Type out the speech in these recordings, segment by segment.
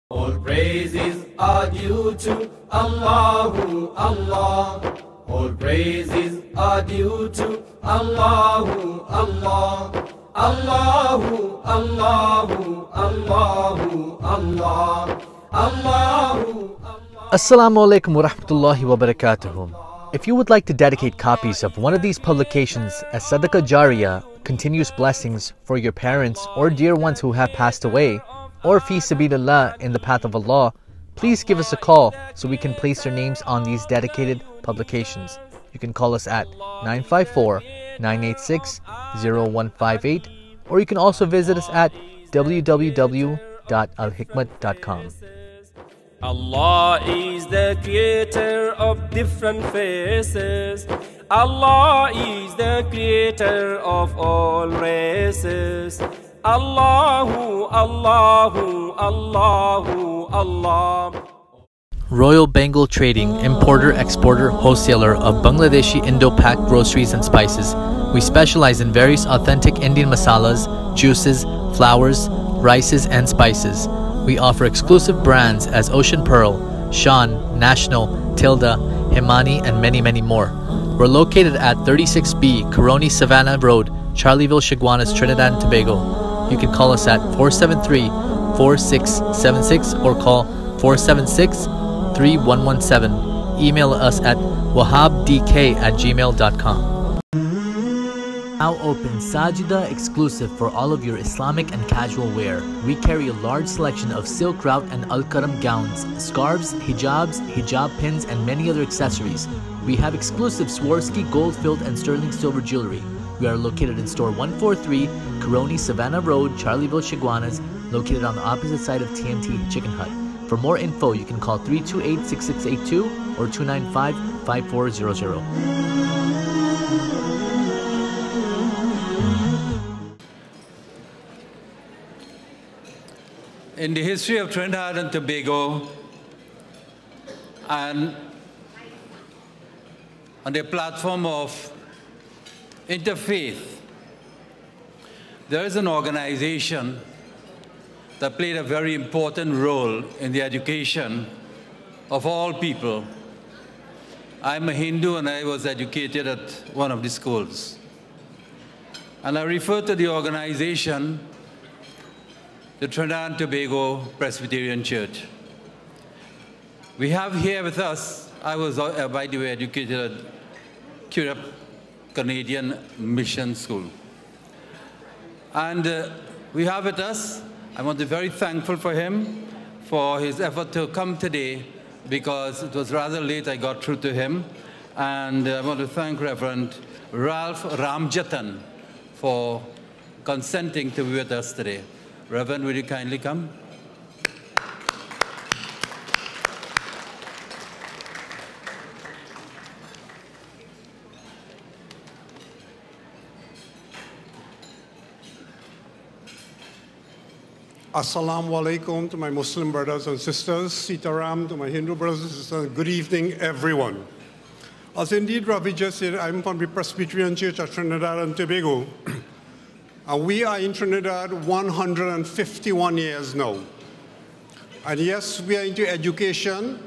All praises are due to Allahu Allah. All praises are due to Allahu Allah. Allahu Allahu Allahu Allah. Allahu. Assalamu alaikum wa rahmatullahi wa barakatuhu. If you would like to dedicate copies of one of these publications as Sadaqah Jariyah, continuous blessings for your parents or dear ones who have passed away, or fi sabilillah, in the path of Allah, please give us a call so we can place your names on these dedicated publications. You can call us at 954-986-0158, or you can also visit us at www.alhikmat.com. Allah is the creator of different faces. Allah is the creator of all races. Allahu, Allahu, Allahu, Allah. Royal Bengal Trading, importer, exporter, wholesaler of Bangladeshi Indo-Pak groceries and spices. We specialize in various authentic Indian masalas, juices, flours, rices, and spices. We offer exclusive brands as Ocean Pearl, Shan, National, Tilda, Himani, and many, many more. We're located at 36B Coroni Savannah Road, Charleville, Chaguanas, Trinidad and Tobago. You can call us at 473-4676 or call 476-3117. Email us at wahabdk@gmail.com. Now open Sajida exclusive for all of your Islamic and casual wear. We carry a large selection of silk route and al-karam gowns, scarves, hijabs, hijab pins, and many other accessories. We have exclusive Swarovski gold-filled and sterling silver jewelry. We are located in store 143, Coroni Savannah Road, Charleville, Chaguanas, located on the opposite side of TNT Chicken Hut. For more info, you can call 328-6682 or 295-5400. In the history of Trinidad and Tobago, and on the platform of Interfaith, there is an organization that played a very important role in the education of all people. I'm a Hindu and I was educated at one of the schools. And I refer to the organization, the Trinidad and Tobago Presbyterian Church. We have here with us, I was, by the way, educated at Curepe Canadian Mission School. And we have with us, I want to be very thankful for him for his effort to come today, because it was rather late I got through to him. And I want to thank Reverend Ralph Ramjatan for consenting to be with us today. Reverend, will you kindly come? Assalamu alaikum to my Muslim brothers and sisters, Sitaram to my Hindu brothers and sisters, good evening everyone. As indeed Ravi just said, I'm from the Presbyterian Church of Trinidad and Tobago. And we are in Trinidad 151 years now. And yes, we are into education.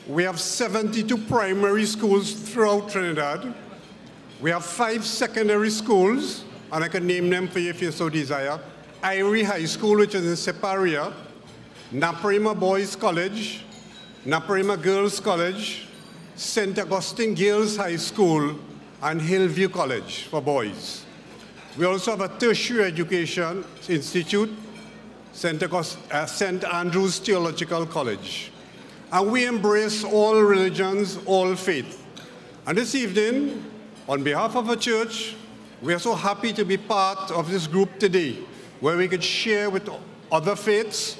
We have 72 primary schools throughout Trinidad. We have 5 secondary schools, and I can name them for you if you so desire. Irie High School, which is in Separia, Naparima Boys College, Naparima Girls College, St. Augustine Girls High School, and Hillview College for boys. We also have a tertiary education institute, St. Andrew's Theological College. And we embrace all religions, all faith. And this evening, on behalf of our church, we are so happy to be part of this group today, where we could share with other faiths,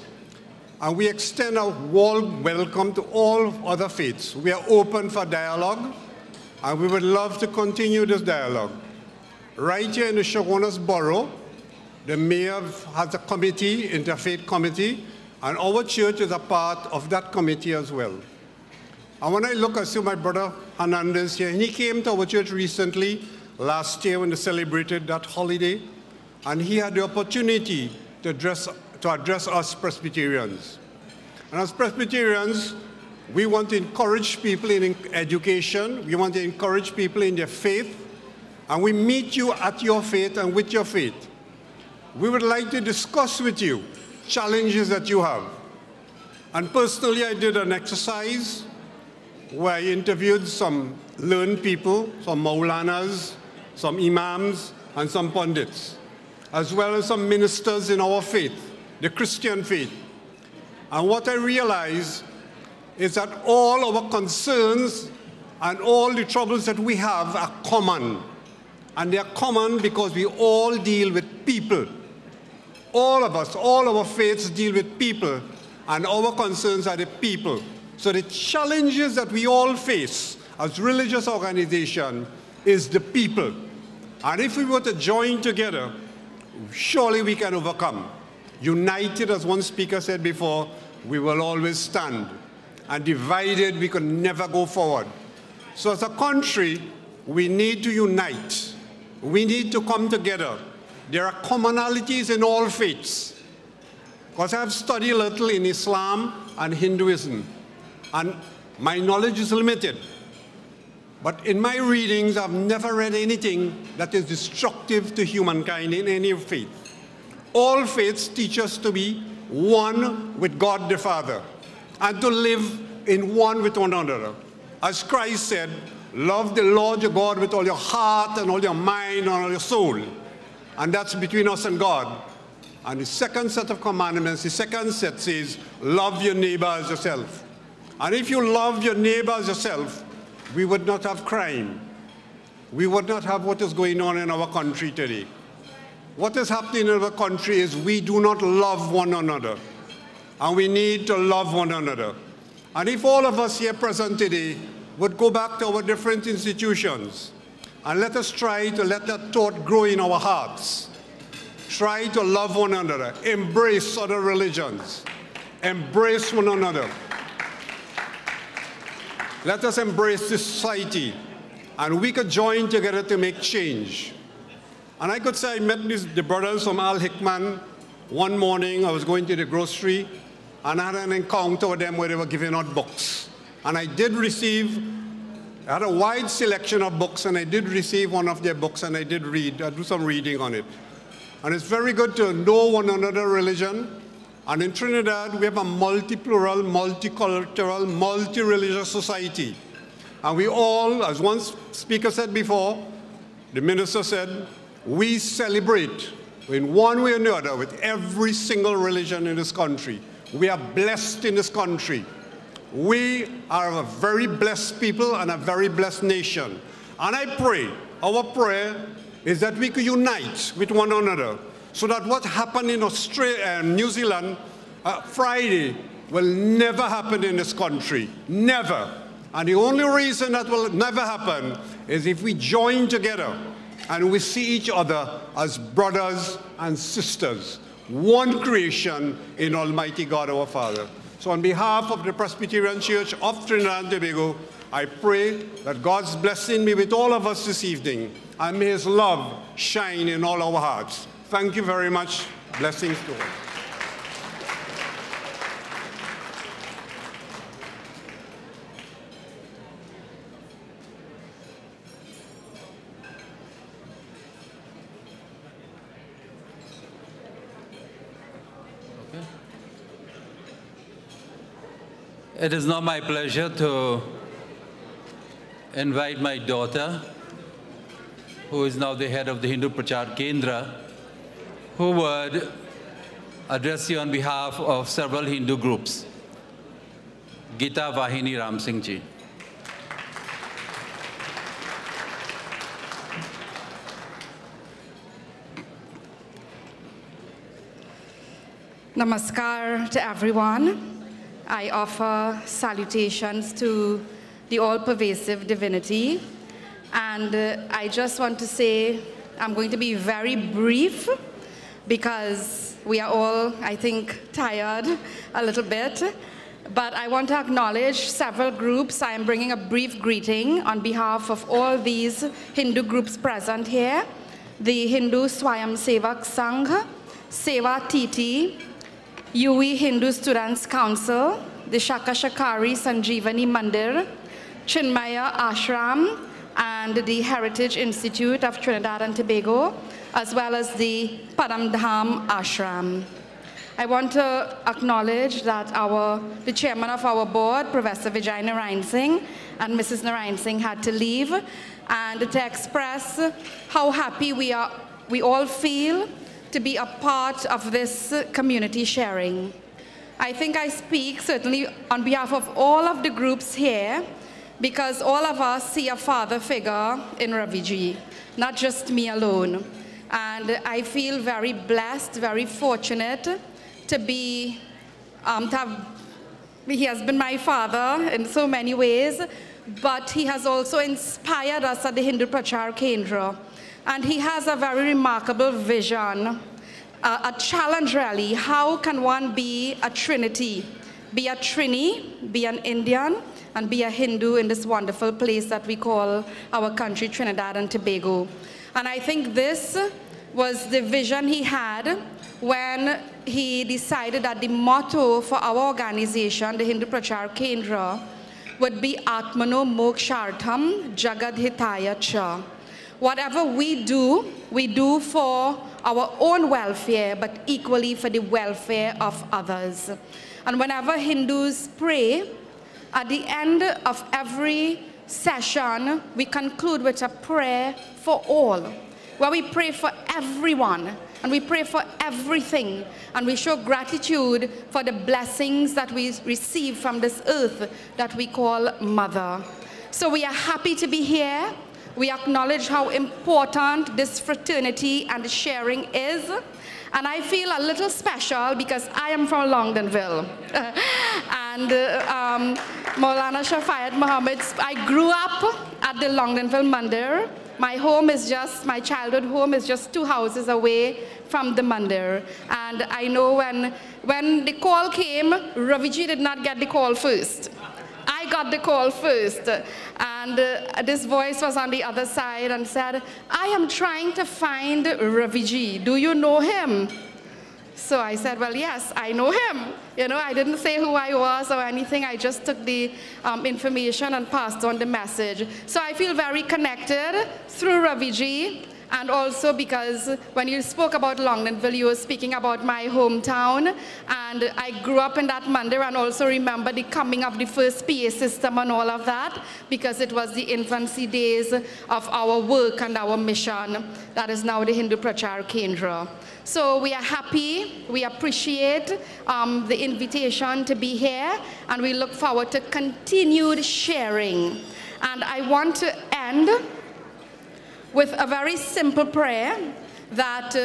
and we extend a warm welcome to all other faiths. We are open for dialogue, and we would love to continue this dialogue. Right here in the Chaguanas Borough, the mayor has a committee, Interfaith Committee, and our church is a part of that committee as well. And when I look, I see my brother Hernandez here, and he came to our church recently, last year when they celebrated that holiday, and he had the opportunity to to address us Presbyterians. And as Presbyterians, we want to encourage people in education, we want to encourage people in their faith, and we meet you at your faith and with your faith. We would like to discuss with you challenges that you have. And personally, I did an exercise where I interviewed some learned people, some maulanas, some imams, and some pundits, as well as some ministers in our faith, the Christian faith. And what I realized is that all our concerns and all the troubles that we have are common. And they are common because we all deal with people. All of us, all our faiths deal with people, and our concerns are the people. So the challenges that we all face as religious organization is the people. And if we were to join together, surely we can overcome. United, as one speaker said before, we will always stand. And divided, we can never go forward. So as a country, we need to unite. We need to come together. There are commonalities in all faiths. Because I have studied a little in Islam and Hinduism, and my knowledge is limited. But in my readings, I've never read anything that is destructive to humankind in any faith. All faiths teach us to be one with God the Father, and to live in one with one another. As Christ said, love the Lord your God with all your heart and all your mind and all your soul. And that's between us and God. And the second set of commandments, the second set says, love your neighbor as yourself. And if you love your neighbor as yourself, we would not have crime. We would not have what is going on in our country today. What is happening in our country is we do not love one another. And we need to love one another. And if all of us here present today would go back to our different institutions, and let us try to let that thought grow in our hearts. Try to love one another. Embrace other religions. Embrace one another. Let us embrace this society, and we could join together to make change. And I could say I met the brothers from Alhikmat one morning. I was going to the grocery, and I had an encounter with them where they were giving out books. And I had a wide selection of books, and I did receive one of their books, and I did read. I do some reading on it. And it's very good to know one another religion. And in Trinidad, we have a multi-plural, multicultural, multi-religious society. And we all, as one speaker said before, the minister said, we celebrate in one way or another with every single religion in this country. We are blessed in this country. We are a very blessed people and a very blessed nation. And I pray, our prayer is that we could unite with one another so that what happened in Australia and New Zealand Friday will never happen in this country. Never. And the only reason that will never happen is if we join together and we see each other as brothers and sisters, one creation in Almighty God our Father. So on behalf of the Presbyterian Church of Trinidad and Tobago, I pray that God's blessing be with all of us this evening, and may His love shine in all our hearts. Thank you very much. Blessings to all. It is now my pleasure to invite my daughter, who is now the head of the Hindu Prachar Kendra, who would address you on behalf of several Hindu groups. Gita Vahini Ram Singh ji. Namaskar to everyone. I offer salutations to the all-pervasive divinity. And I just want to say I'm going to be very brief because we are all, I think, tired a little bit. But I want to acknowledge several groups. I am bringing a brief greeting on behalf of all these Hindu groups present here. The Hindu Swayam Sevak Sangh, Seva Titi, UE Hindu Students Council, the Shaka Shakari Sanjeevani Mandir, Chinmaya Ashram, and the Heritage Institute of Trinidad and Tobago, as well as the Padamdham Ashram. I want to acknowledge that the chairman of our board, Professor Vijay Narayan Singh, and Mrs. Narayan Singh had to leave, and to express how happy we all feel to be a part of this community sharing. I think I speak certainly on behalf of all of the groups here, because all of us see a father figure in Raviji, not just me alone. And I feel very blessed, very fortunate to be, he has been my father in so many ways, but he has also inspired us at the Hindu Prachar Kendra. And he has a very remarkable vision, a challenge really. How can one be a trinity? Be a Trini, be an Indian, and be a Hindu in this wonderful place that we call our country, Trinidad and Tobago. And I think this was the vision he had when he decided that the motto for our organization, the Hindu Prachar Kendra, would be Atmano Mokshartham Jagad Hitaya Cha. Whatever we do for our own welfare, but equally for the welfare of others. And whenever Hindus pray, at the end of every session, we conclude with a prayer for all, where we pray for everyone, and we pray for everything, and we show gratitude for the blessings that we receive from this earth that we call Mother. So we are happy to be here. We acknowledge how important this fraternity and sharing is. And I feel a little special because I am from Longdonville. And Maulana Shafayat Muhammad, I grew up at the Longdonville Mandir. My childhood home is just 2 houses away from the Mandir. And I know when the call came, Raviji did not get the call first. I got the call first, and this voice was on the other side and said, I am trying to find Raviji. Do you know him? So I said, well, yes, I know him. You know, I didn't say who I was or anything. I just took the information and passed on the message. So I feel very connected through Raviji. And also because when you spoke about Longdonville, you were speaking about my hometown. And I grew up in that mandir and also remember the coming of the first PA system and all of that, because it was the infancy days of our work and our mission. That is now the Hindu Prachar Kendra. So we are happy, we appreciate the invitation to be here, and we look forward to continued sharing. And I want to end with a very simple prayer that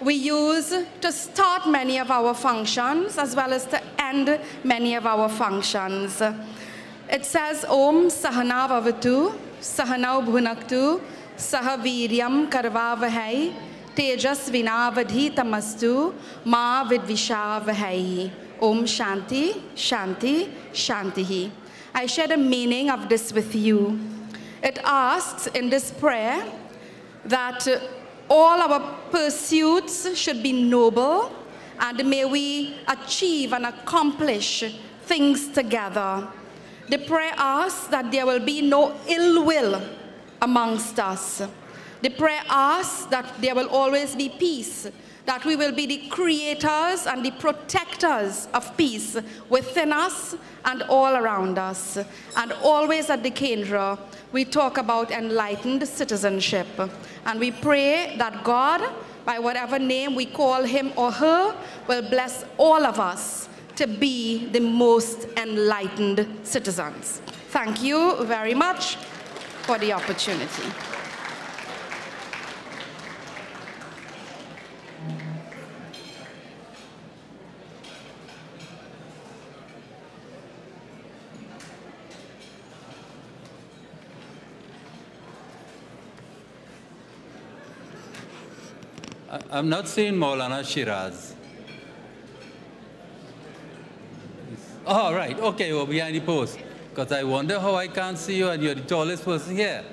we use to start many of our functions as well as to end many of our functions. It says, Om Sahana Vavatu, Sahanau Bhunaktu, Sahaviryam Karvavahai, Tejas Vinavadhi Tamastu, Ma Vidvishavahai. Om Shanti, Shanti, Shantihi. I share the meaning of this with you. It asks in this prayer that all our pursuits should be noble, and may we achieve and accomplish things together. The prayer asks that there will be no ill will amongst us. The prayer asks that there will always be peace, that we will be the creators and the protectors of peace within us and all around us. And always at the Kendra, we talk about enlightened citizenship. And we pray that God, by whatever name we call him or her, will bless all of us to be the most enlightened citizens. Thank you very much for the opportunity. I'm not seeing Maulana Shiraz. Oh, right. Okay, well, behind the post. Because I wonder how I can't see you and you're the tallest person here.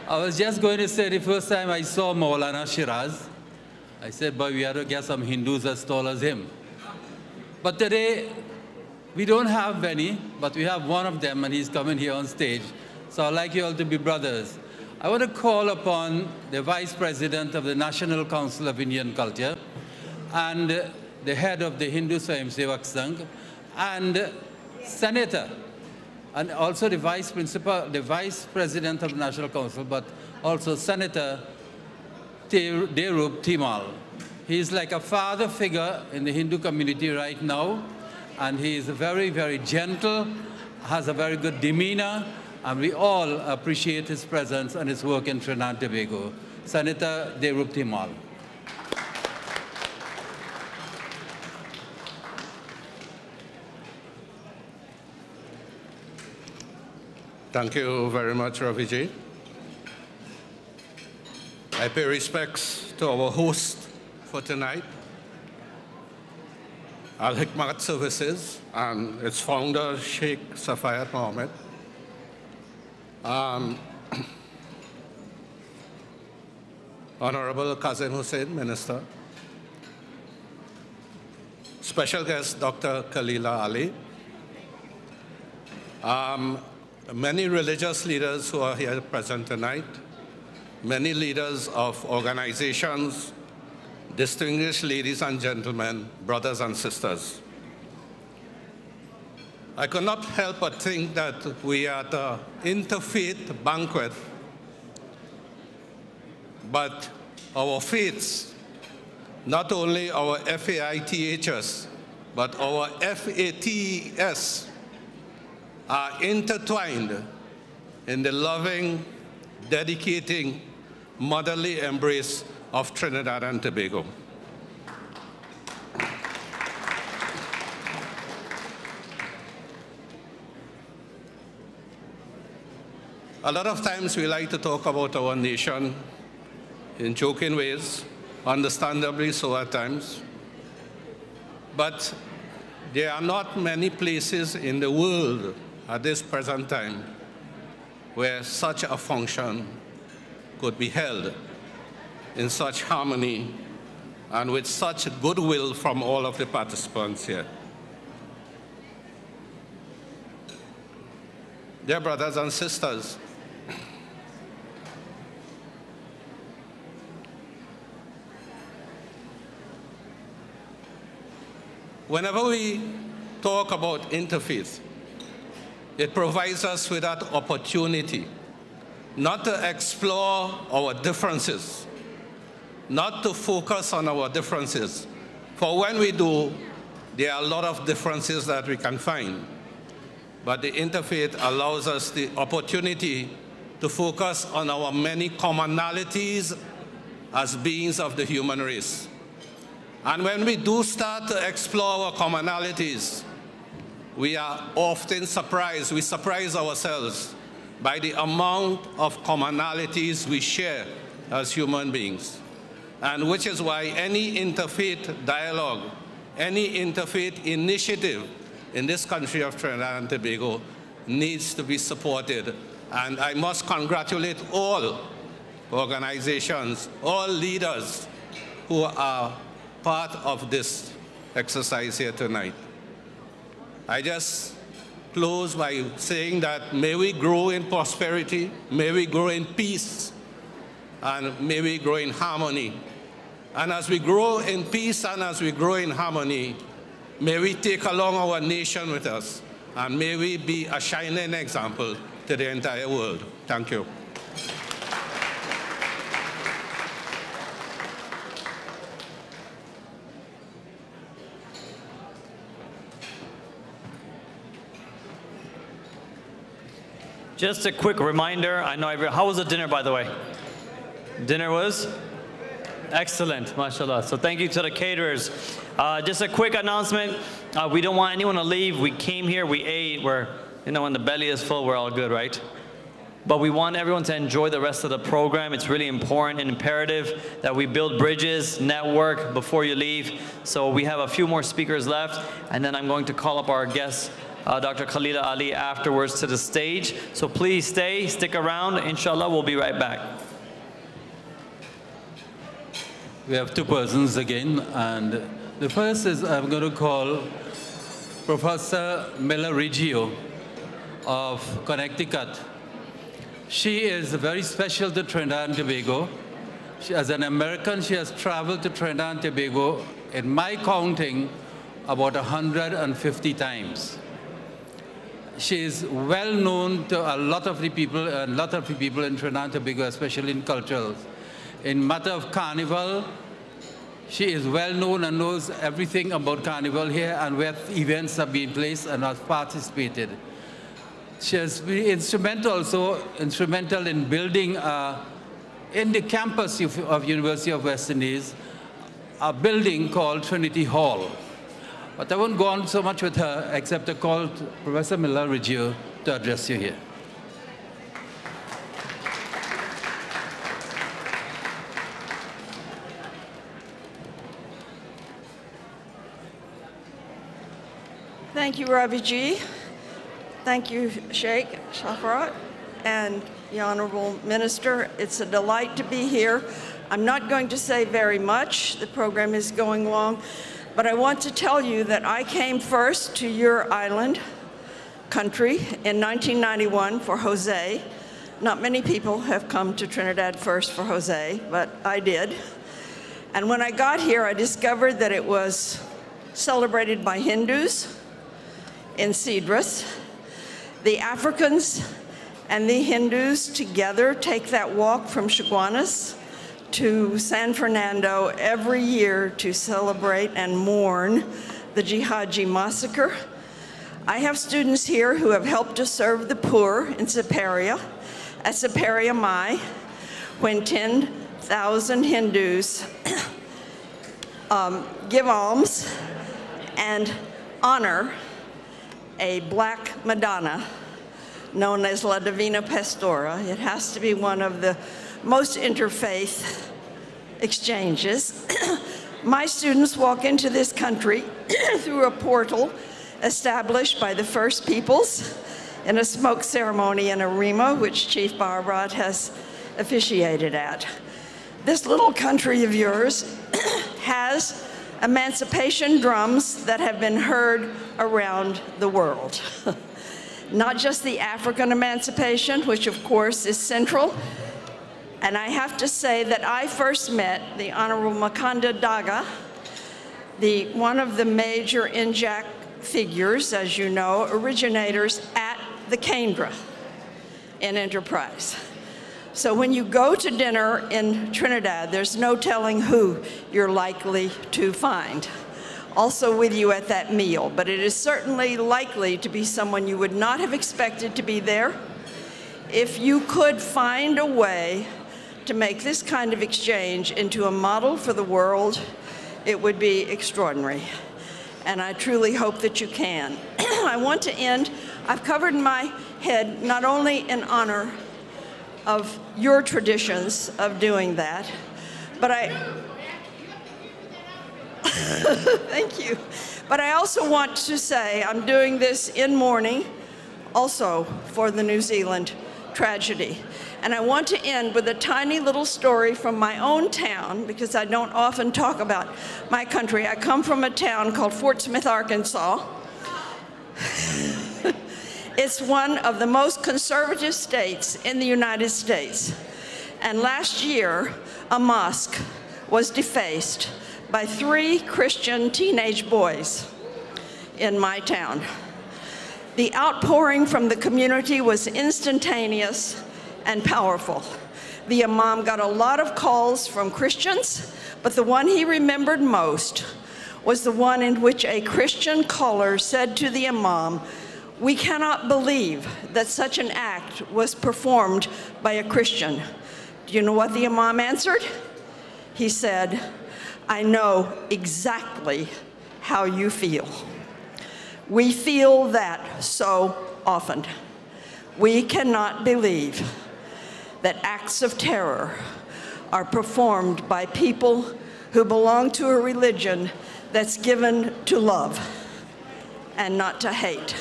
I was just going to say the first time I saw Maulana Shiraz, I said, boy, we had to get some Hindus as tall as him. But today, we don't have many, but we have one of them, and he's coming here on stage. So I'd like you all to be brothers. I want to call upon the Vice President of the National Council of Indian Culture and the head of the Hindu Swayamsevak Sangh and Senator, and also the Vice President of the National Council, but also Senator Derup Timal. He's like a father figure in the Hindu community right now, and he is very, very gentle, has a very good demeanor, and we all appreciate his presence and his work in Trinidad and Tobago. Senator Derup Timal. Thank you very much, Raviji. I pay respects to our host for tonight, Alhikmat Services, and its founder, Sheikh Safayat Mohammed. Honorable Cousin Hussain, Minister. Special guest, Dr. Khalila Ali. Many religious leaders who are here present tonight, many leaders of organizations, distinguished ladies and gentlemen, brothers and sisters. I could not help but think that we are at an interfaith banquet, but our faiths, not only our FAITHs, but our FATS, are intertwined in the loving, dedicating, motherly embrace of Trinidad and Tobago. A lot of times we like to talk about our nation in joking ways, understandably so at times, but there are not many places in the world at this present time where such a function could be held in such harmony and with such goodwill from all of the participants here. Dear brothers and sisters, whenever we talk about interfaith, it provides us with that opportunity not to explore our differences, not to focus on our differences. For when we do, there are a lot of differences that we can find. But the interfaith allows us the opportunity to focus on our many commonalities as beings of the human race. And when we do start to explore our commonalities, we are often surprised, we surprise ourselves by the amount of commonalities we share as human beings. And which is why any interfaith dialogue, any interfaith initiative in this country of Trinidad and Tobago needs to be supported. And I must congratulate all organizations, all leaders who are part of this exercise here tonight. I just close by saying that may we grow in prosperity, may we grow in peace, and may we grow in harmony. And as we grow in peace and as we grow in harmony, may we take along our nation with us, and may we be a shining example to the entire world. Thank you. Just a quick reminder, I know how was the dinner, by the way? Dinner was excellent, mashallah. So thank you to the caterers. Just a quick announcement, we don't want anyone to leave. We came here, we ate, when the belly is full, we're all good, right? But we want everyone to enjoy the rest of the program. It's really important and imperative that we build bridges, network before you leave. So we have a few more speakers left, and then I'm going to call up our guest, Dr. Khalila Ali, afterwards to the stage. So please stick around. Inshallah, we'll be right back. We have two persons again, and the first is I'm going to call Professor Miller Riggio of Connecticut. She is very special to Trinidad and Tobago. As an American, she has traveled to Trinidad and Tobago, in my counting, about 150 times. She is well known to a lot of the people in Trinidad and Tobago, especially in cultures. In matter of carnival, she is well known and knows everything about carnival here and where events are being placed and has participated. She has been instrumental in building in the campus of University of West Indies, a building called Trinity Hall. But I won't go on so much with her, except to call Professor Miller Riggio to address you here. Thank you, Ravi Ji. Thank you, Sheikh Shafarat, and the Honorable Minister. It's a delight to be here. I'm not going to say very much. The program is going long. But I want to tell you that I came first to your island country in 1991 for Jose. Not many people have come to Trinidad first for Jose, but I did. And when I got here, I discovered that it was celebrated by Hindus in Cedrus. The Africans and the Hindus together take that walk from Chaguanas to San Fernando every year to celebrate and mourn the Jihaji massacre. I have students here who have helped to serve the poor in Siparia, at Siparia Mai, when 10,000 Hindus give alms and honor a black Madonna known as La Divina Pastora. It has to be one of the most interfaith exchanges. My students walk into this country through a portal established by the First Peoples in a smoke ceremony in Arima, which Chief Bharat has officiated at. This little country of yours has emancipation drums that have been heard around the world. Not just the African emancipation, which of course is central. And I have to say that I first met the Honorable Makanda Daga, one of the major NJAC figures, as you know, originators at the Kendra in Enterprise. So when you go to dinner in Trinidad, there's no telling who you're likely to find also with you at that meal, but it is certainly likely to be someone you would not have expected to be there. If you could find a way to make this kind of exchange into a model for the world, it would be extraordinary. And I truly hope that you can. I want to end, I've covered my head not only in honor of your traditions of doing that, but thank you. But I also want to say I'm doing this in mourning also for the New Zealand tragedy. And I want to end with a tiny little story from my own town, because I don't often talk about my country. I come from a town called Fort Smith, Arkansas. It's one of the most conservative states in the United States. And last year, a mosque was defaced by 3 Christian teenage boys in my town. The outpouring from the community was instantaneous and powerful. The imam got a lot of calls from Christians, but the one he remembered most was the one in which a Christian caller said to the imam, "We cannot believe that such an act was performed by a Christian." Do you know what the imam answered? He said, "I know exactly how you feel." We feel that so often. We cannot believe that acts of terror are performed by people who belong to a religion that's given to love and not to hate.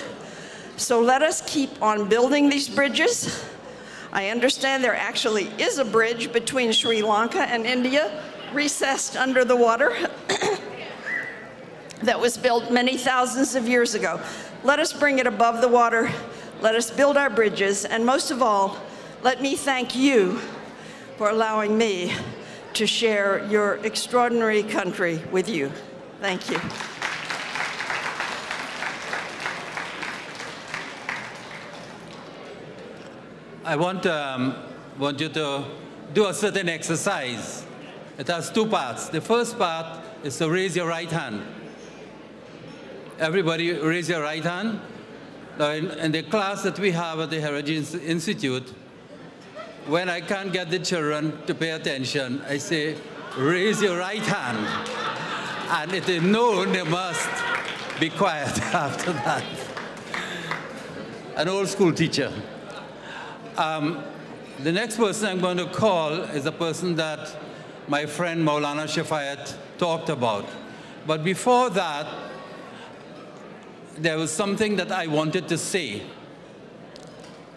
So let us keep on building these bridges. I understand there actually is a bridge between Sri Lanka and India, recessed under the water. that was built many thousands of years ago. Let us bring it above the water. Let us build our bridges. And most of all, let me thank you for allowing me to share your extraordinary country with you. Thank you. I want you to do a certain exercise. It has two parts. The first part is to raise your right hand. Everybody raise your right hand. Now in the class that we have at the Heritage Institute, when I can't get the children to pay attention, I say, raise your right hand. And it is known they must be quiet after that. An old school teacher. The next person I'm going to call is a person that my friend Maulana Shafayat talked about. But before that, there was something that I wanted to say.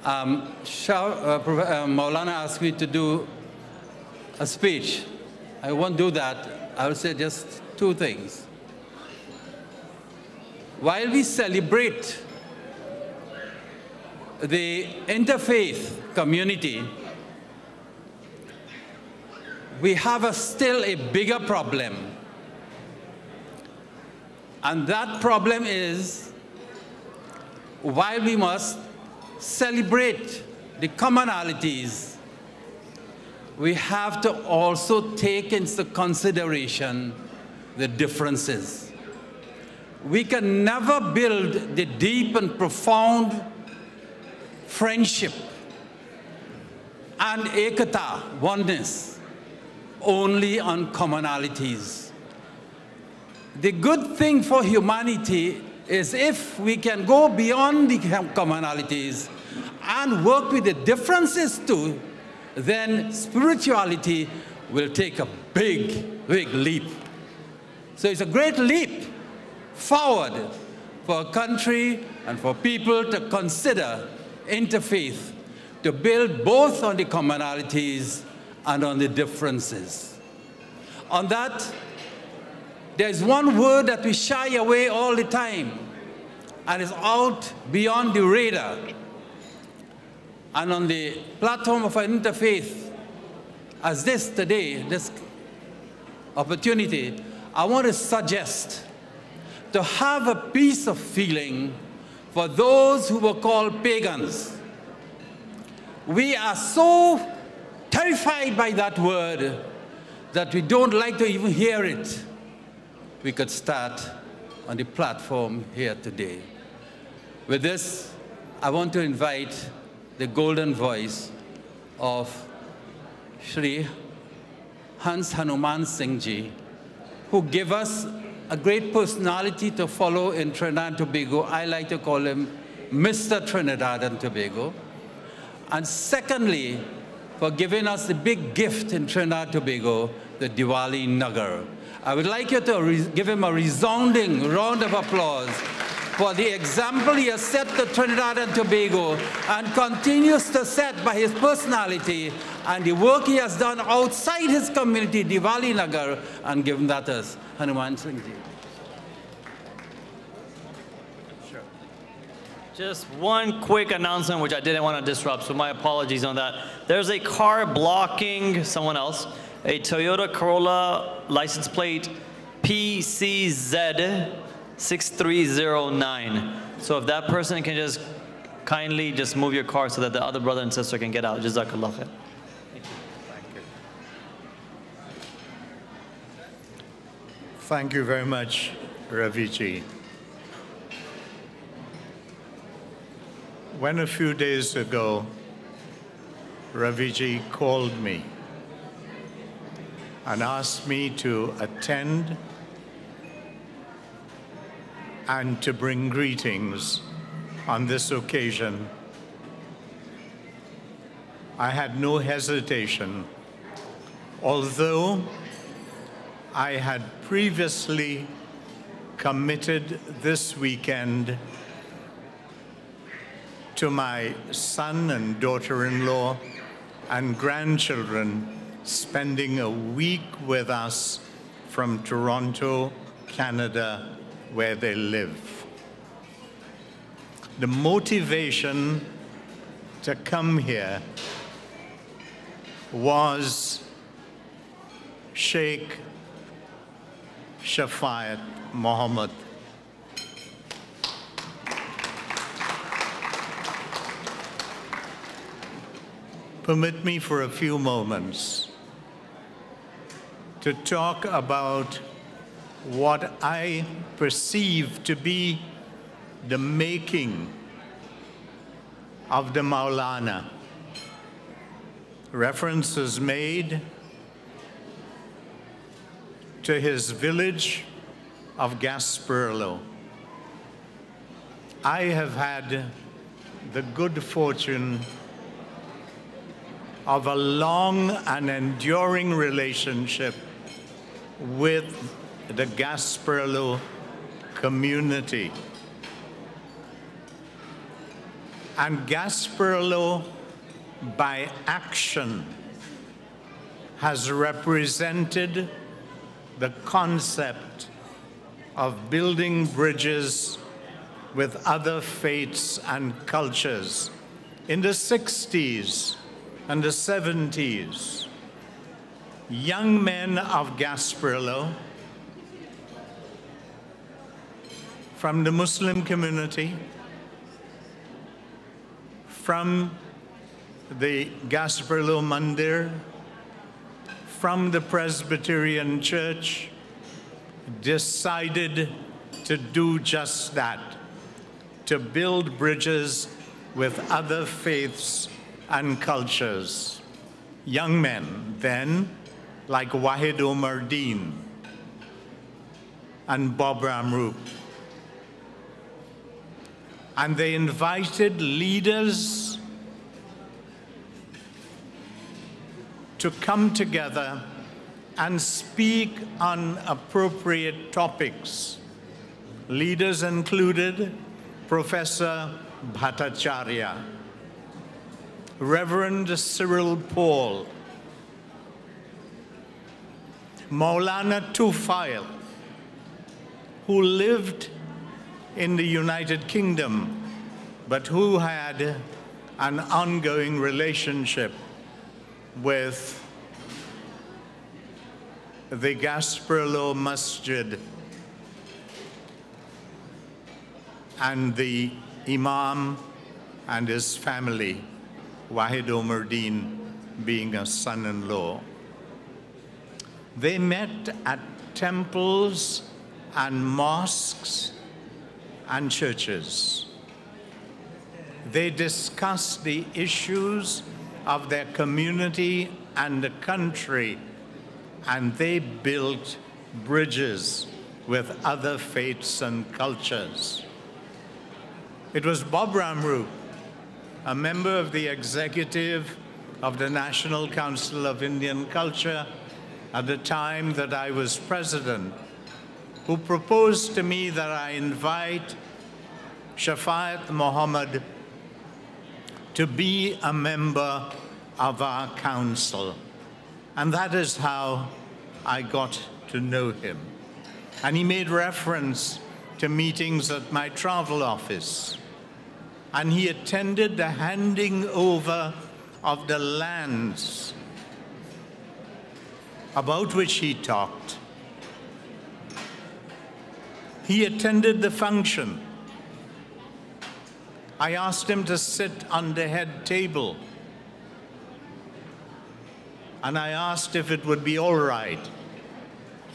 Maulana asked me to do a speech. I won't do that. I will say just two things. While we celebrate the interfaith community, we have still a bigger problem. And that problem is, while we must celebrate the commonalities, we have to also take into consideration the differences. We can never build the deep and profound friendship and ekata, oneness, only on commonalities. The good thing for humanity is if we can go beyond the commonalities and work with the differences too, then spirituality will take a big, big leap. So it's a great leap forward for a country and for people to consider interfaith, to build both on the commonalities and on the differences. On that, there's one word that we shy away all the time, and is out beyond the radar. And on the platform of an interfaith, as this today, this opportunity, I want to suggest to have a piece of feeling for those who were called pagans. We are so terrified by that word that we don't like to even hear it. We could start on the platform here today. With this, I want to invite the golden voice of Shri Hans Hanuman Singh Ji, who gave us a great personality to follow in Trinidad and Tobago. I like to call him Mr. Trinidad and Tobago. And secondly, for giving us the big gift in Trinidad and Tobago, the Diwali Nagar. I would like you to give him a resounding round of applause for the example he has set to Trinidad and Tobago and continues to set by his personality and the work he has done outside his community, Diwali Nagar, and given that as Hanuman Singh Ji. Sure. Just one quick announcement, which I didn't want to disrupt, so my apologies on that. There's a car blocking someone else, a Toyota Corolla license plate PCZ 6309. So if that person can just kindly just move your car so that the other brother and sister can get out. Jazakallah khair. Thank you very much, Raviji. When a few days ago, Raviji called me and asked me to attend and to bring greetings on this occasion, I had no hesitation, although I had previously committed this weekend to my son and daughter-in-law and grandchildren spending a week with us from Toronto, Canada, where they live. The motivation to come here was Sheikh Shafayat Muhammad. Permit me for a few moments to talk about what I perceive to be the making of the Maulana. Reference is made to his village of Gasperlo. I have had the good fortune of a long and enduring relationship with the Gasperlo community. And Gasperlo, by action, has represented the concept of building bridges with other faiths and cultures. In the 60s and the 70s, young men of Gasperlo from the Muslim community, from the Gasperlo Mandir, from the Presbyterian Church, decided to do just that, to build bridges with other faiths and cultures. Young men then, like Wahid Omar Deen and Bob Ramroop. And they invited leaders to come together and speak on appropriate topics. Leaders included Professor Bhattacharya, Reverend Cyril Paul, Maulana Tufail, who lived in the United Kingdom, but who had an ongoing relationship with the Gasperlo Masjid and the Imam and his family, Wahid Omar Deen being a son-in-law. They met at temples and mosques and churches. They discussed the issues of their community and the country, and they built bridges with other faiths and cultures. It was Bob Ramroop, a member of the executive of the National Council of Indian Culture at the time that I was president, who proposed to me that I invite Shafayat Muhammad to be a member of our council. And that is how I got to know him. And he made reference to meetings at my travel office. And he attended the handing over of the lands about which he talked. He attended the function. I asked him to sit on the head table. And I asked if it would be all right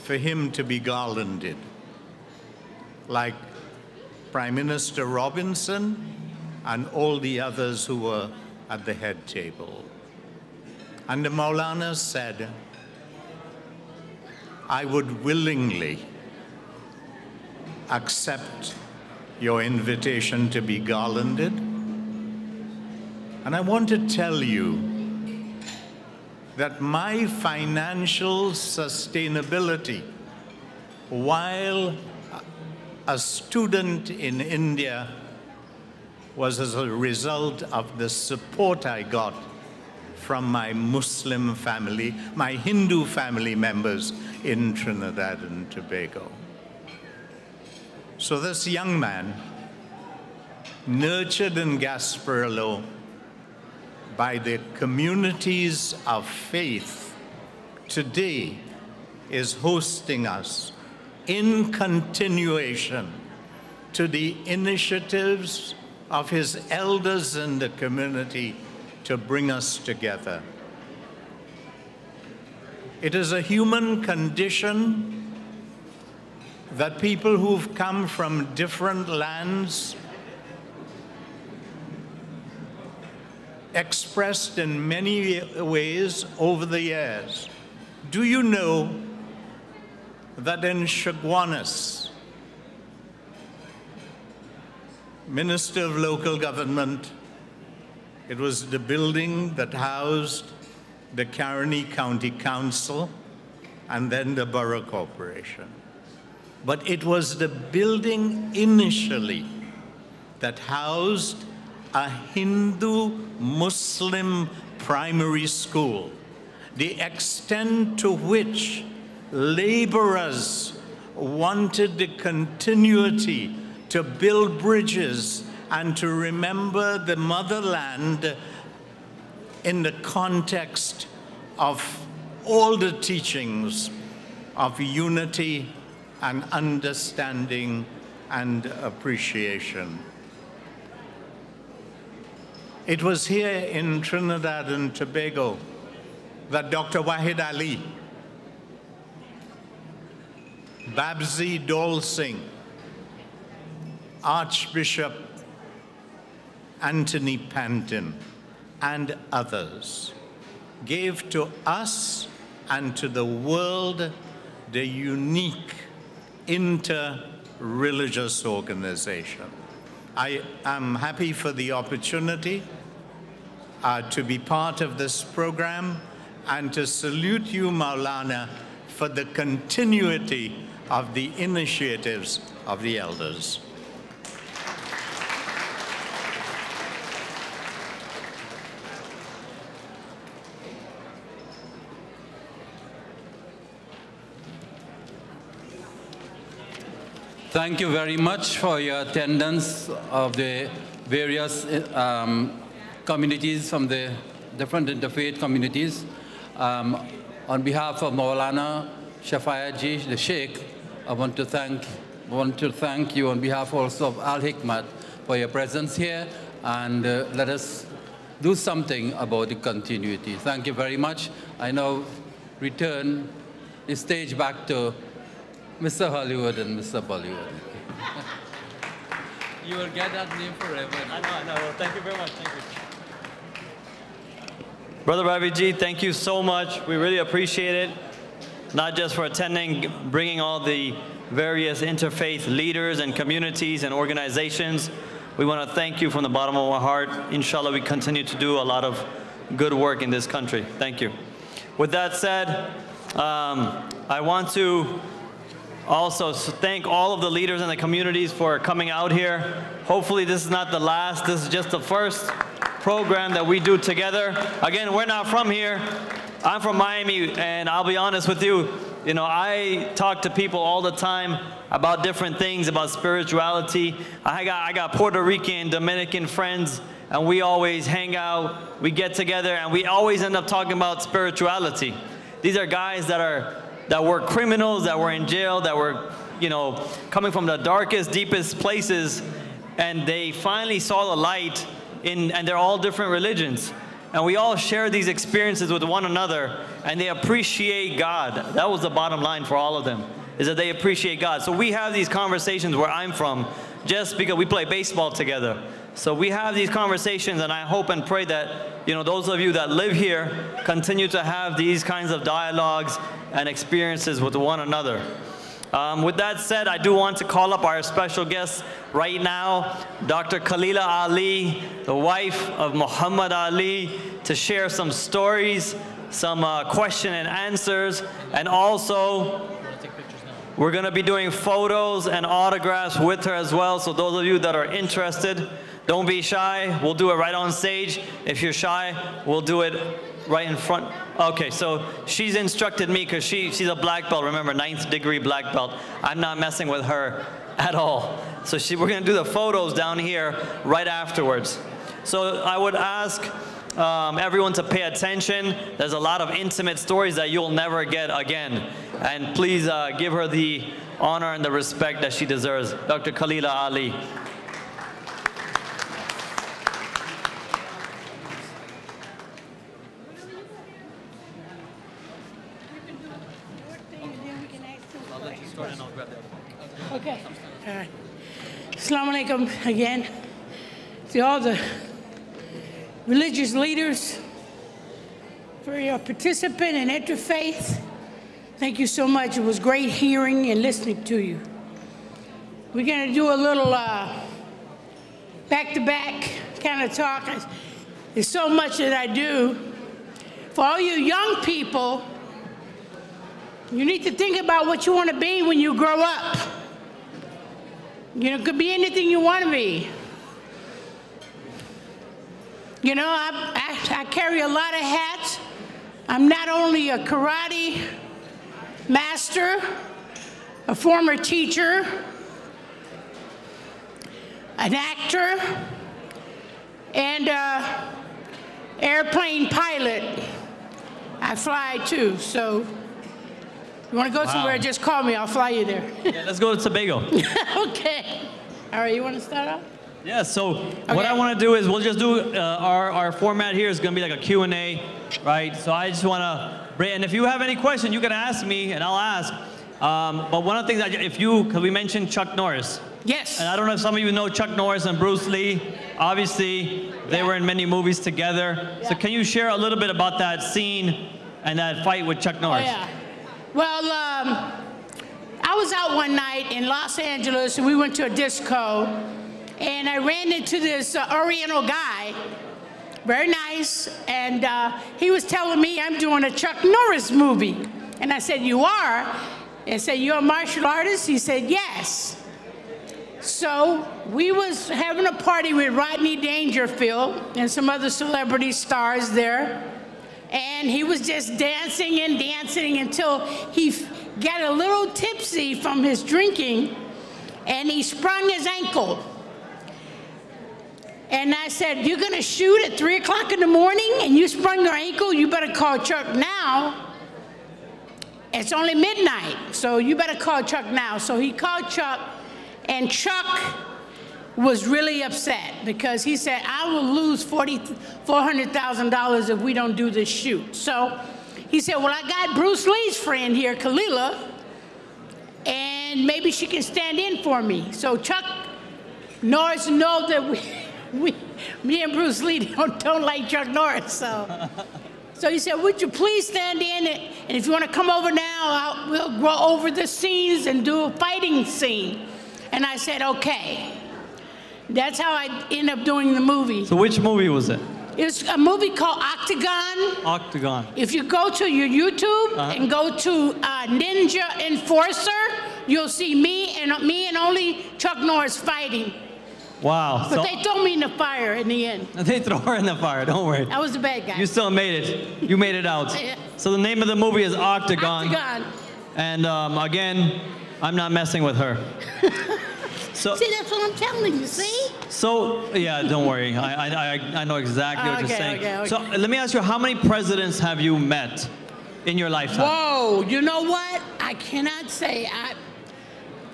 for him to be garlanded, like Prime Minister Robinson and all the others who were at the head table. And the Maulana said, I would willingly accept your invitation to be garlanded. And I want to tell you that my financial sustainability while a student in India was as a result of the support I got from my Muslim family, my Hindu family members in Trinidad and Tobago. So this young man, nurtured in Gasparilla by the communities of faith, today is hosting us in continuation to the initiatives of his elders in the community to bring us together. It is a human condition that people who've come from different lands, expressed in many ways over the years. Do you know that in Chaguanas, Minister of Local Government, it was the building that housed the Caroni County Council and then the Borough Corporation. But it was the building initially that housed a Hindu-Muslim primary school, the extent to which laborers wanted the continuity to build bridges and to remember the motherland in the context of all the teachings of unity and understanding and appreciation. It was here in Trinidad and Tobago that Dr. Wahid Ali, Babsi Dol Singh, Archbishop Anthony Pantin, and others gave to us and to the world the unique inter-religious organization. I am happy for the opportunity to be part of this program and to salute you, Maulana, for the continuity of the initiatives of the elders. Thank you very much for your attendance of the various communities from the different interfaith communities. On behalf of Maulana Shafayaji, the Sheikh, I want to thank you on behalf also of Alhikmat for your presence here, and let us do something about the continuity. Thank you very much. I now return the stage back to Mr. Hollywood and Mr. Bollywood. You will get that name forever. I know. Well, thank you very much. Thank you. Brother Raviji, thank you so much. We really appreciate it. Not just for attending, bringing all the various interfaith leaders and communities and organizations. We want to thank you from the bottom of our heart. Inshallah, we continue to do a lot of good work in this country. Thank you. With that said, I want to also thank all of the leaders in the communities for coming out here. Hopefully this is not the last. This is just the first program that we do together. Again, we're not from here. I'm from Miami, and I'll be honest with you, I talk to people all the time about different things, about spirituality. I got Puerto Rican, Dominican friends, and we always hang out, we get together, and we always end up talking about spirituality. These are guys that were criminals, that were in jail, that were, coming from the darkest, deepest places, and they finally saw the light, and they're all different religions. And we all share these experiences with one another, and they appreciate God. That was the bottom line for all of them, is that they appreciate God. So we have these conversations where I'm from, just because we play baseball together. So we have these conversations, and I hope and pray that, those of you that live here continue to have these kinds of dialogues and experiences with one another. With that said, I do want to call up our special guest right now, Dr. Khalila Ali, the wife of Muhammad Ali, to share some stories, some question and answers, and also we're going to be doing photos and autographs with her as well. So those of you that are interested, don't be shy. We'll do it right on stage. If you're shy, we'll do it right in front. Okay, so she's instructed me because she's a black belt. Remember, 9th degree black belt. I'm not messing with her at all. So we're going to do the photos down here right afterwards. So I would ask everyone to pay attention. There's a lot of intimate stories that you'll never get again. And please give her the honor and the respect that she deserves. Dr. Khalila Ali. Okay. All right. Assalamu alaikum again to all the religious leaders for your participation in Interfaith. Thank you so much. It was great hearing and listening to you. We're going to do a little back-to-back kind of talk. There's so much that I do. For all you young people, you need to think about what you want to be when you grow up. You know, it could be anything you want to be. You know, I carry a lot of hats. I'm not only a karate master, a former teacher, an actor, and an airplane pilot. I fly too, so you want to go somewhere, just call me, I'll fly you there. Yeah, let's go to Tobago. Okay. All right, you want to start off? Yeah, so what I want to do is we'll just do, our format here is going to be like a Q&A, right? So I just want to, and if you have any questions, you can ask me and I'll ask. But one of the things that because we mentioned Chuck Norris. Yes. And I don't know if some of you know Chuck Norris and Bruce Lee. Obviously, they were in many movies together. Yeah. So can you share a little bit about that scene and that fight with Chuck Norris? Oh, yeah. Well, I was out one night in Los Angeles, and we went to a disco, and I ran into this Oriental guy, very nice, and he was telling me I'm doing a Chuck Norris movie. And I said, you are? I said, you're a martial artist? He said, yes. So we was having a party with Rodney Dangerfield and some other celebrity stars there. And he was just dancing and dancing until he got a little tipsy from his drinking, and he sprung his ankle. And I said, you're going to shoot at 3 o'clock in the morning and you sprung your ankle? You better call Chuck now. It's only midnight, so you better call Chuck now. So he called Chuck, and Chuck was really upset because he said, I will lose $400,000 if we don't do this shoot. So he said, well, I got Bruce Lee's friend here, Khalila, and maybe she can stand in for me. So Chuck Norris knows that me and Bruce Lee don't like Chuck Norris. So he said, would you please stand in, and if you want to come over now, we'll go over the scenes and do a fighting scene. And I said, okay. That's how I ended up doing the movie. So which movie was it? It's a movie called Octagon. Octagon. If you go to your YouTube and go to Ninja Enforcer, you'll see me and only Chuck Norris fighting. Wow. But they throw me in the fire in the end. They throw her in the fire, don't worry. I was the bad guy. You still made it. You made it out. So the name of the movie is Octagon. Octagon. And again, I'm not messing with her. So, see, that's what I'm telling you, see? So, yeah, don't worry. I know exactly what you're saying. Okay. So let me ask you, how many presidents have you met in your lifetime? Whoa, you know what? I cannot say.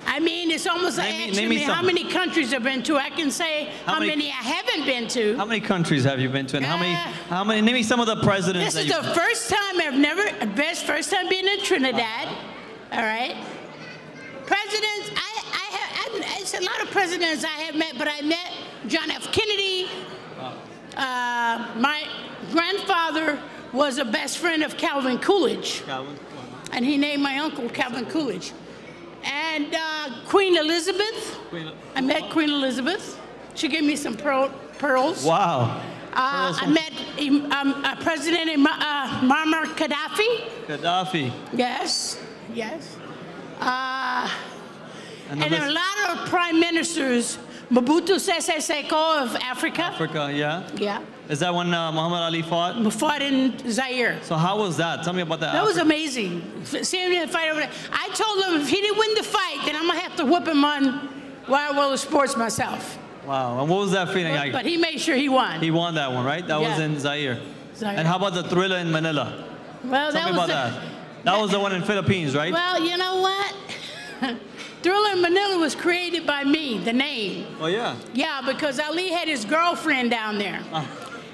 I mean, it's almost like asking me how many countries I've been to. I can say how many I haven't been to. How many countries have you been to? And how many, name me some of the presidents. This is the first time first time being in Trinidad, all right? Presidents, it's a lot of presidents I have met, but I met John F. Kennedy. My grandfather was a best friend of Calvin Coolidge. And he named my uncle Calvin Coolidge. And Queen Elizabeth. I met Queen Elizabeth. She gave me some pearls. Wow. I met President Muammar Gaddafi. Gaddafi. Yes, yes. And a lot of prime ministers Mobutu Sese Seko of Africa. Africa, yeah. Yeah. Is that when Muhammad Ali fought? Fought in Zaire. So how was that? Tell me about that. That was amazing. Seeing him fight over there. I told him if he didn't win the fight, then I'm going to have to whip him on Wild World of Sports myself. Wow. And what was that feeling like? But he made sure he won. He won that one, right? That was in Zaire. And how about the Thriller in Manila? Well, Tell me about that. That was the one in Philippines, right? Well, you know what? Thriller in Manila was created by me, the name. Oh, yeah? Yeah, because Ali had his girlfriend down there.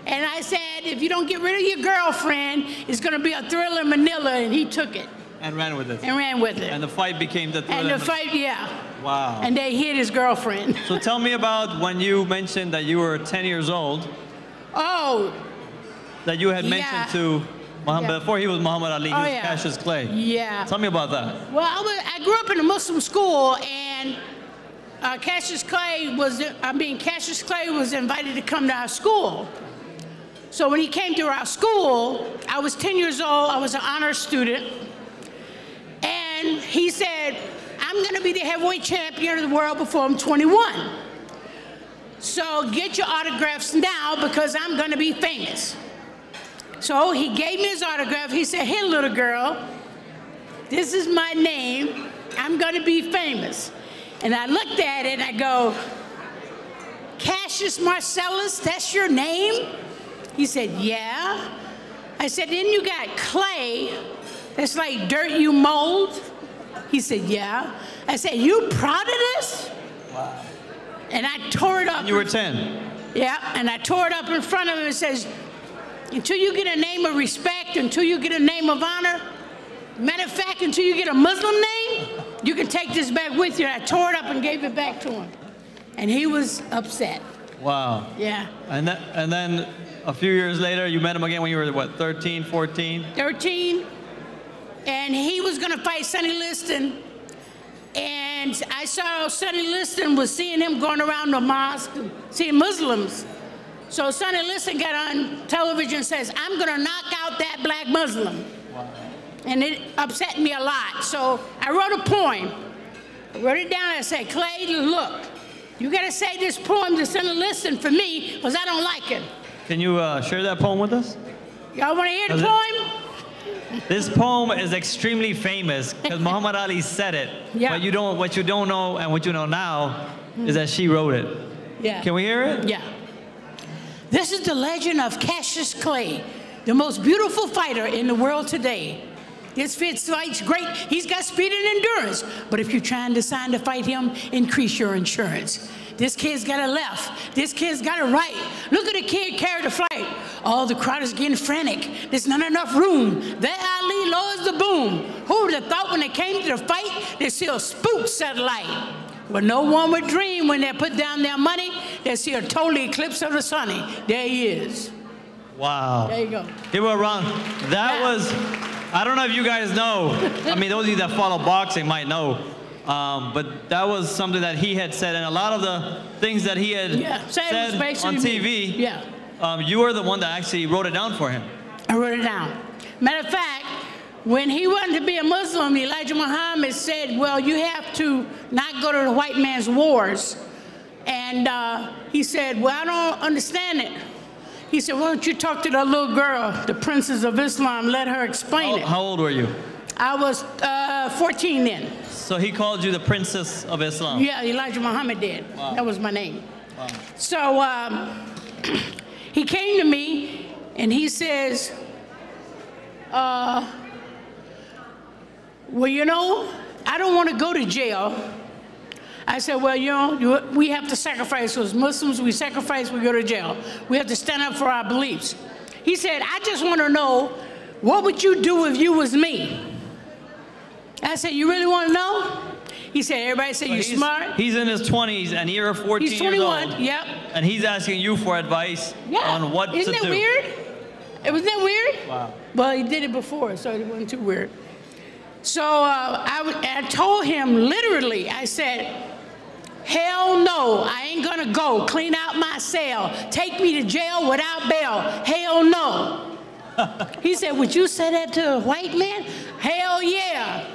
And I said, if you don't get rid of your girlfriend, it's going to be a Thriller in Manila, and he took it. And ran with it. And ran with it. And the fight became the Thriller And in the Manila. fight, yeah. Wow. And they hit his girlfriend. So tell me about when you mentioned that you were 10 years old. Oh. That you had mentioned to Muhammad, before he was Muhammad Ali, he was yeah. Cassius Clay. Yeah. Tell me about that. Well, I grew up in a Muslim school, and Cassius Clay was invited to come to our school. So when he came to our school, I was 10 years old, I was an honor student, and he said, I'm going to be the heavyweight champion of the world before I'm 21. So get your autographs now because I'm going to be famous. So he gave me his autograph. He said, hey, little girl, this is my name. I'm going to be famous. And I looked at it and I go, Cassius Marcellus, that's your name? He said, yeah. I said, then you got Clay, that's like dirt you mold? He said, yeah. I said, you proud of this? Wow. And I tore it up. You were 10? Yeah, and I tore it up in front of him and says, until you get a name of respect, until you get a name of honor, matter of fact, until you get a Muslim name, you can take this back with you. And I tore it up and gave it back to him. And he was upset. Wow. Yeah. And then a few years later, you met him again when you were, what, 13, 14? 13. And he was going to fight Sonny Liston. And I saw Sonny Liston was seeing him going around the mosque, seeing Muslims. So Sonny Liston got on television and says, I'm going to knock out that black Muslim. Wow. And it upset me a lot. So I wrote a poem. I wrote it down and I said, Clay, look, you got to say this poem to Sonny Liston for me because I don't like it. Can you share that poem with us? Y'all want to hear the poem? This poem is extremely famous because Muhammad Ali said it. Yeah. But what you don't know and what you know now is that she wrote it. Yeah. Can we hear it? Yeah. This is the legend of Cassius Clay, the most beautiful fighter in the world today. This fight's great. He's got speed and endurance. But if you're trying to sign to fight him, increase your insurance. This kid's got a left. This kid's got a right. Look at the kid carry the flight. All the crowd is getting frantic. There's not enough room. That Ali lowers the boom. Who would have thought when they came to the fight, they see a spook satellite? But no one would dream when they put down their money, they see a total eclipse of the sun. There he is. Wow. There you go. They were around. That was, I don't know if you guys know. I mean, those of you that follow boxing might know. But that was something that he had said. And a lot of the things that he had said on TV, you were the one that actually wrote it down for him. I wrote it down. Matter of fact, when he wanted to be a Muslim, Elijah Muhammad said, well, you have to not go to the white man's wars. And he said, well, I don't understand it. He said, why don't you talk to that little girl, the princess of Islam, let her explain it. How old were you? I was 14 then. So he called you the princess of Islam? Yeah, Elijah Muhammad did. Wow. That was my name. Wow. So he came to me and he says, well, you know, I don't want to go to jail. I said, well, you know, we have to sacrifice. As Muslims, we sacrifice, we go to jail. We have to stand up for our beliefs. He said, I just want to know, what would you do if you was me? I said, you really want to know? He said, everybody said, you're smart. He's in his 20s, and you're 14 He's 21, years old. yep. And he's asking you for advice on what to do. Isn't that weird? Wasn't that weird? Wow. Well, he did it before, so it wasn't too weird. So I told him literally, I said, hell no, I ain't gonna go. Clean out my cell. Take me to jail without bail. Hell no. He said, would you say that to a white man? Hell yeah.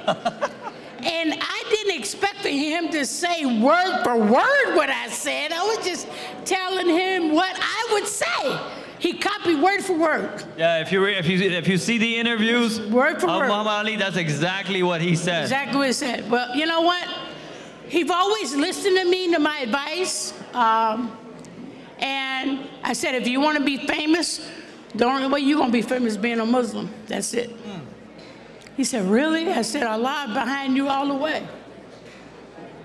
And I wasn't expecting him to say word for word what I said. I was just telling him what I would say. He copied word for word. Yeah, if you see the interviews word for word, Muhammad Ali, that's exactly what he said. Exactly what he said. Well, you know what? He's always listened to me, to my advice. And I said, if you want to be famous, the only way you're going to be famous is being a Muslim. That's it. He said, really? I said, Allah behind you all the way.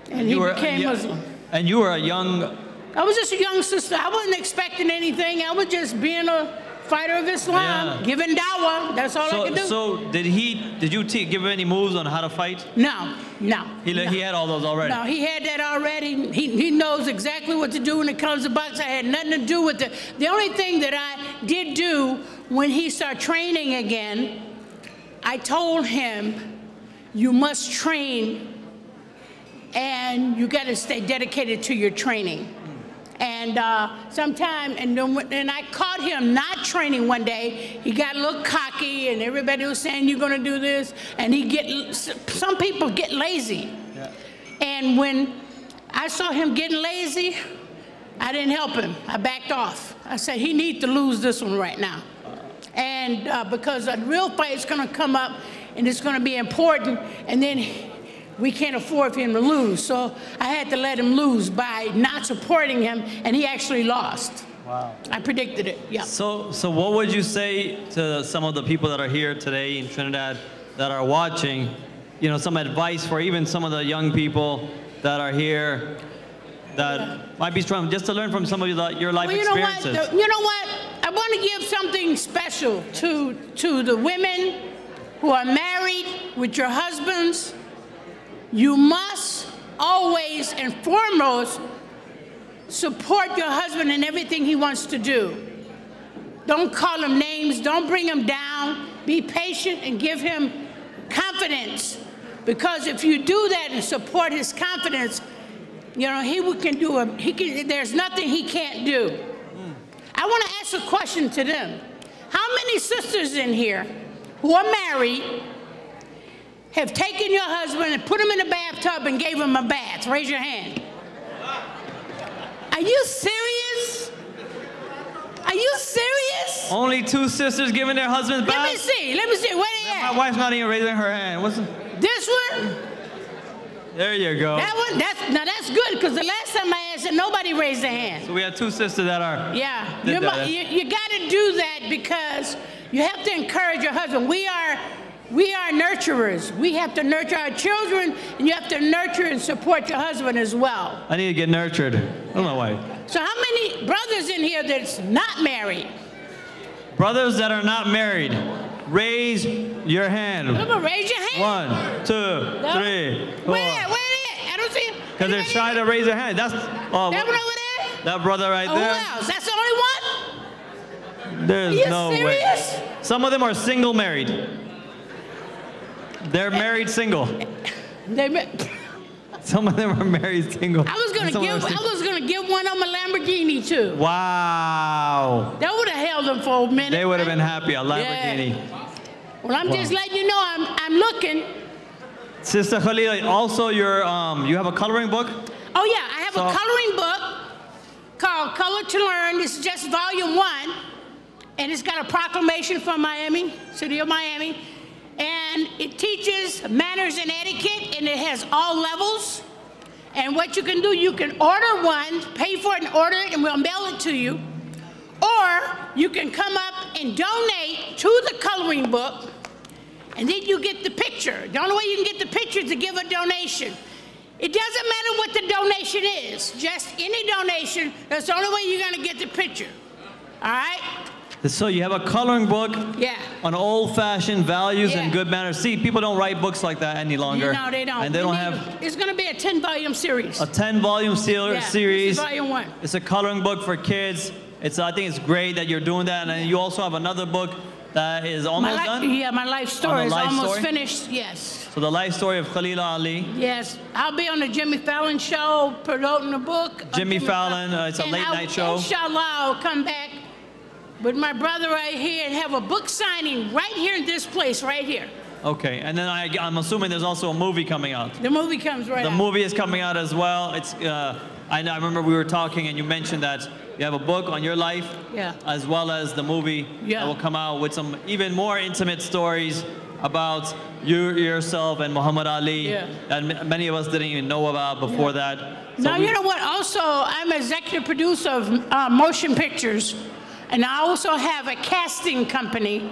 And he became Muslim. And you were a young... I was just a young sister. I wasn't expecting anything. I was just being a fighter of Islam, giving dawah. That's all I could do. So did you give him any moves on how to fight? No. He had all those already? No, he had that already. He knows exactly what to do when it comes to boxing. I had nothing to do with it. The only thing that I did do when he started training again, I told him, you must train and you got to stay dedicated to your training. And and I caught him not training one day. He got a little cocky, and everybody was saying, you're going to do this. And some people get lazy. Yeah. And when I saw him getting lazy, I didn't help him. I backed off. I said, he needs to lose this one right now. And because a real fight is going to come up, and it's going to be important, and then we can't afford for him to lose. So I had to let him lose by not supporting him, and he actually lost. Wow. I predicted it, yeah. So what would you say to some of the people that are here today in Trinidad that are watching, some advice for even some of the young people that are here that might be strong, just to learn from some of your life experiences? You know what? I want to give something special to the women who are married with your husbands. You must always and foremost support your husband in everything he wants to do. Don't call him names, don't bring him down. Be patient and give him confidence. Because if you do that and support his confidence, there's nothing he can't do. I want to ask a question to them. How many sisters in here who are married have taken your husband and put him in a bathtub and gave him a bath? Raise your hand. Are you serious? Are you serious? Only 2 sisters giving their husbands baths? Let me see, where they at? My wife's not even raising her hand. This one? There you go. That one, that's good, because the last time I asked it, nobody raised their hand. So we have 2 sisters that are... Yeah, you got to do that because you have to encourage your husband. We are nurturers. We have to nurture our children, and you have to nurture and support your husband as well. I need to get nurtured. I don't know why. So how many brothers in here that's not married? Brothers that are not married, raise your hand. Raise your hand. 1, 2, 3, 4. Where? I don't see him. Because they're shy to raise their hand. That's that one over there? That brother right there. Who else? That's the only one? There's no way. Are you serious? Some of them are single married. They're married single. Some of them are married single. I was gonna give one of them a Lamborghini too. Wow. That would have held them for a minute. They would have been happy, a Lamborghini. Yeah. Well, I'm just letting you know I'm looking. Sister Khalila, also you have a coloring book? Oh yeah, I have a coloring book called Color to Learn. This is just volume 1, and it's got a proclamation from Miami, city of Miami. And it teaches manners and etiquette, and it has all levels. And what you can do, you can order one, pay for it and order it, and we'll mail it to you. Or you can come up and donate to the coloring book, and then you get the picture. The only way you can get the picture is to give a donation. It doesn't matter what the donation is, just any donation. That's the only way you're going to get the picture. All right? So you have a coloring book on old-fashioned values and good manners. See, people don't write books like that any longer. No, they don't. And they don't have... It's going to be a 10-volume series. A 10-volume series. This is volume 1. It's a coloring book for kids. I think it's great that you're doing that. And you also have another book that is almost done? Yeah, my life story is almost finished, yes. So the life story of Khalila Ali. Yes, I'll be on the Jimmy Fallon show promoting the book. Jimmy Fallon, it's a late-night show. Inshallah, I'll come back with my brother right here and have a book signing right here in this place, right here. Okay, and then I'm assuming there's also a movie coming out. The movie comes right out. The movie is coming out as well. It's I remember we were talking and you mentioned that you have a book on your life, as well as the movie that will come out with some even more intimate stories about yourself and Muhammad Ali that many of us didn't even know about before that. So now, you know what? Also, I'm executive producer of motion pictures, and I also have a casting company.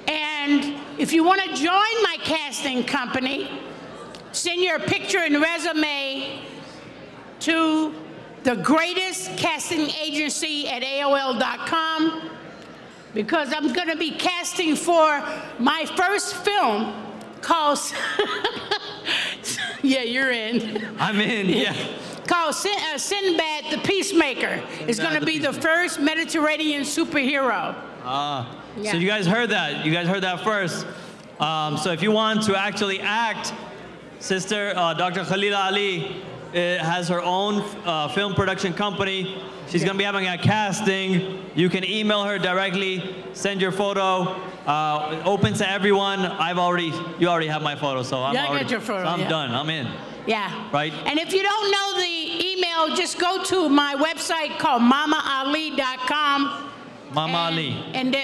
And if you want to join my casting company, send your picture and resume to the greatest casting agency at AOL.com, because I'm going to be casting for my first film called, yeah, you're in. I'm in, yeah. Called Sinbad the Peacemaker. It's going to be the first Mediterranean superhero. So you guys heard that. You guys heard that first. So if you want to actually act, Sister Dr. Khalila Ali has her own film production company. She's going to be having a casting. You can email her directly, send your photo. Open to everyone. You already have my photo, so I'm I got your photo, I'm done. I'm in. Yeah. Right? And if you don't know the email, just go to my website called mamaali.com. Mama Ali. And the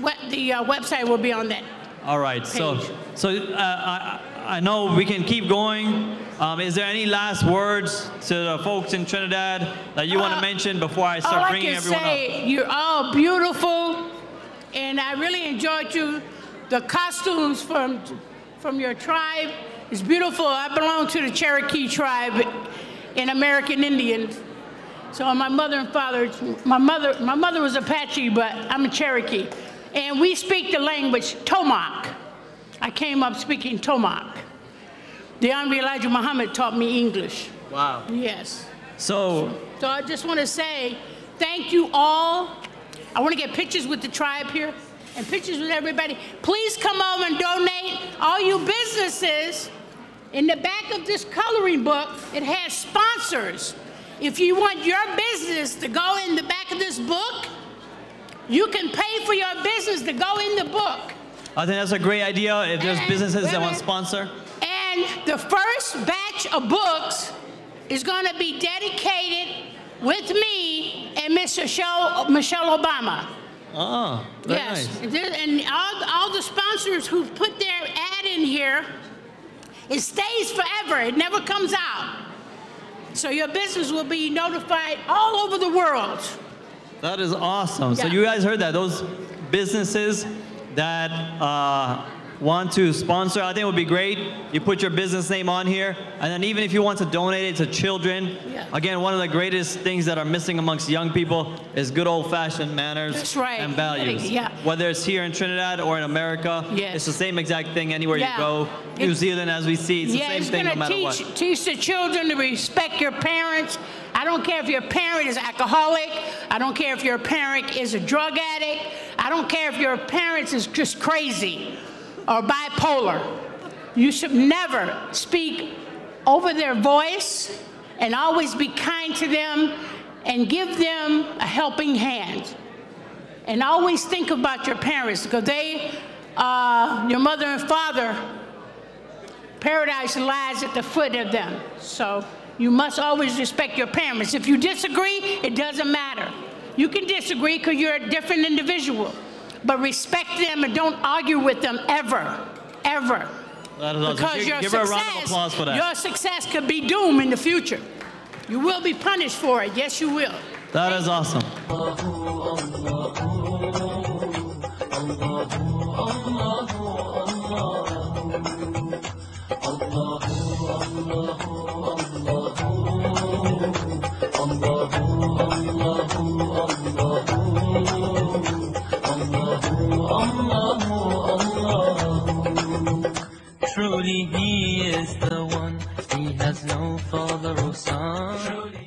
website will be on that. All right. Page. So I know we can keep going. Is there any last words to the folks in Trinidad that you want to mention before I start bringing everyone up? All I can say, you're all beautiful, and I really enjoyed you. The costumes from your tribe is beautiful. I belong to the Cherokee tribe in American Indians. So my mother and father, my mother was Apache, but I'm a Cherokee. And we speak the language Tomok. I came up speaking Tomok. The Honorable Elijah Muhammad taught me English. Wow. Yes. So I just want to say thank you all. I want to get pictures with the tribe here and pictures with everybody. Please come over and donate. All you businesses, in the back of this coloring book, it has sponsors. If you want your business to go in the back of this book, you can pay for your business to go in the book. I think that's a great idea if there's businesses that want to sponsor. And the first batch of books is going to be dedicated with me and Michelle Obama. Oh, very nice. And all the sponsors who put their ad in here, it stays forever. It never comes out. So your business will be notified all over the world. That is awesome. So you guys heard that. Those businesses that want to sponsor, I think it would be great. You put your business name on here, and then even if you want to donate it to children, again, one of the greatest things that are missing amongst young people is good old-fashioned manners and values. Whether it's here in Trinidad or in America, it's the same exact thing anywhere you go. New Zealand, as we see, it's the same thing no matter what. Teach the children to respect your parents. I don't care if your parent is alcoholic. I don't care if your parent is a drug addict. I don't care if your parent is just crazy or bipolar. You should never speak over their voice, and always be kind to them and give them a helping hand. And always think about your parents, because they, your mother and father, paradise lies at the foot of them. So you must always respect your parents. If you disagree, it doesn't matter. You can disagree because you're a different individual. But respect them and don't argue with them ever, ever. That is awesome. Give her a round of applause for that. Your success could be doomed in the future. You will be punished for it. Yes, you will. That is awesome. Truly he is the one, he has no father or son.